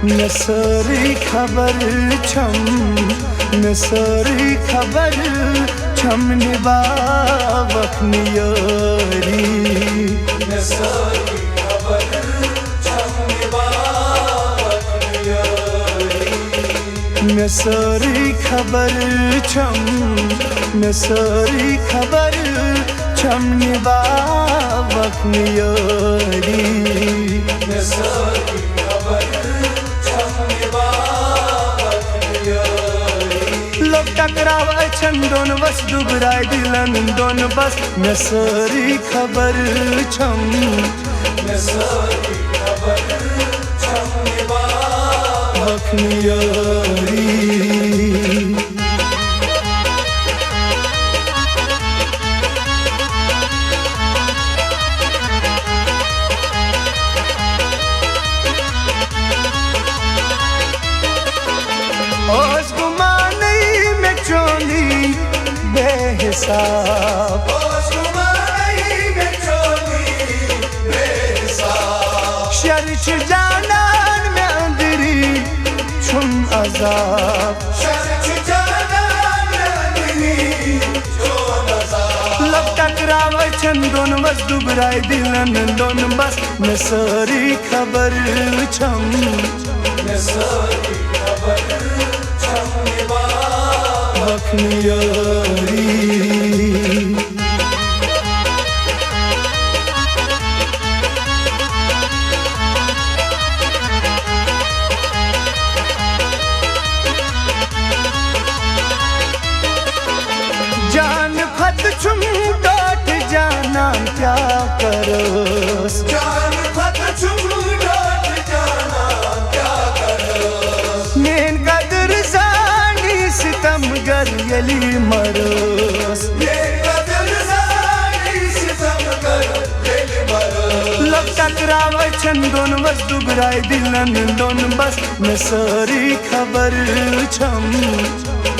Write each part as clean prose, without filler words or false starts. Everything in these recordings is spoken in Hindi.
नसरी खबर छम नसरी खबर छम निभावक नियरी नसरी खबर छम निभावक नियरी नसरी खबर छम नसरी खबर छम निभावक नियरी नसरी खबर छम निभावक नियरी लोग टकरावे छन दोन बस दुबराय दिलन दोन बस नसरी खबर छम नसरी खबर छम निभावक नियरी ओस गुमानी में चोली बेहिसाब ओस गुमानी में चोली बेहिसाब शर्च जानन में अंदरी छुम अजाब शर्च जानन में अंदरी छुम अजाब लब टकरावे छन दोन बस दुबराय दिलन दोन बस नसरी खबर छम नसरी खबर छम निभावक नियरी जान खत छुम डाट जाना क्या करोस जान खत छुम डाट जाना क्या करोस नेन कदर जानी सितम गर यली मरोस ये कदर जानी सितम कर दिल मरोस लब टकरावे छन दोन बस दुबराय दिलन दोन बस नसरी खबर छम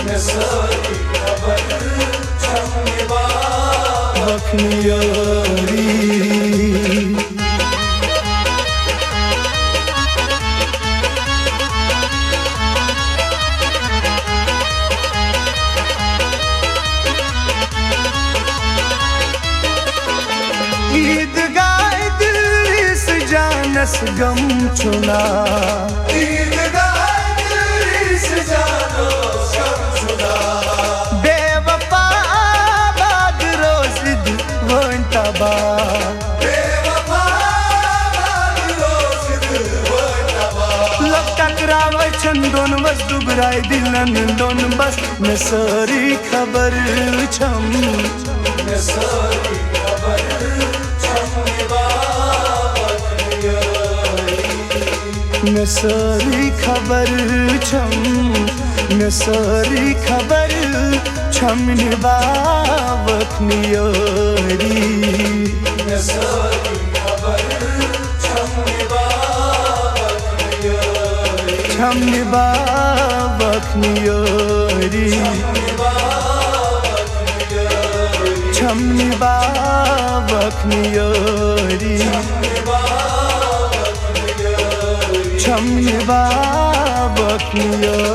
नसरी खबर छम निभावक नियरी ईदगाह दिल से जानस गम चुना ईदगाह दिल से जानो शम छुड़ा बेवफा बाद रोज वो इंतबा बेवफा रोज़ वो तबा लब टकरावे छन दोन बस दुबराय दिलन दोन बस नसरी खबर छम नसरी खबर छम निभावक नियरी नसरी खबर छम नसरी खबर छम निभावक नियरी नसरी खबर छम निभावक नियरी छम निभावक नियरी निभावक नियरी छम निभावक नियरी निभावक नियरी छम निभावक नियरी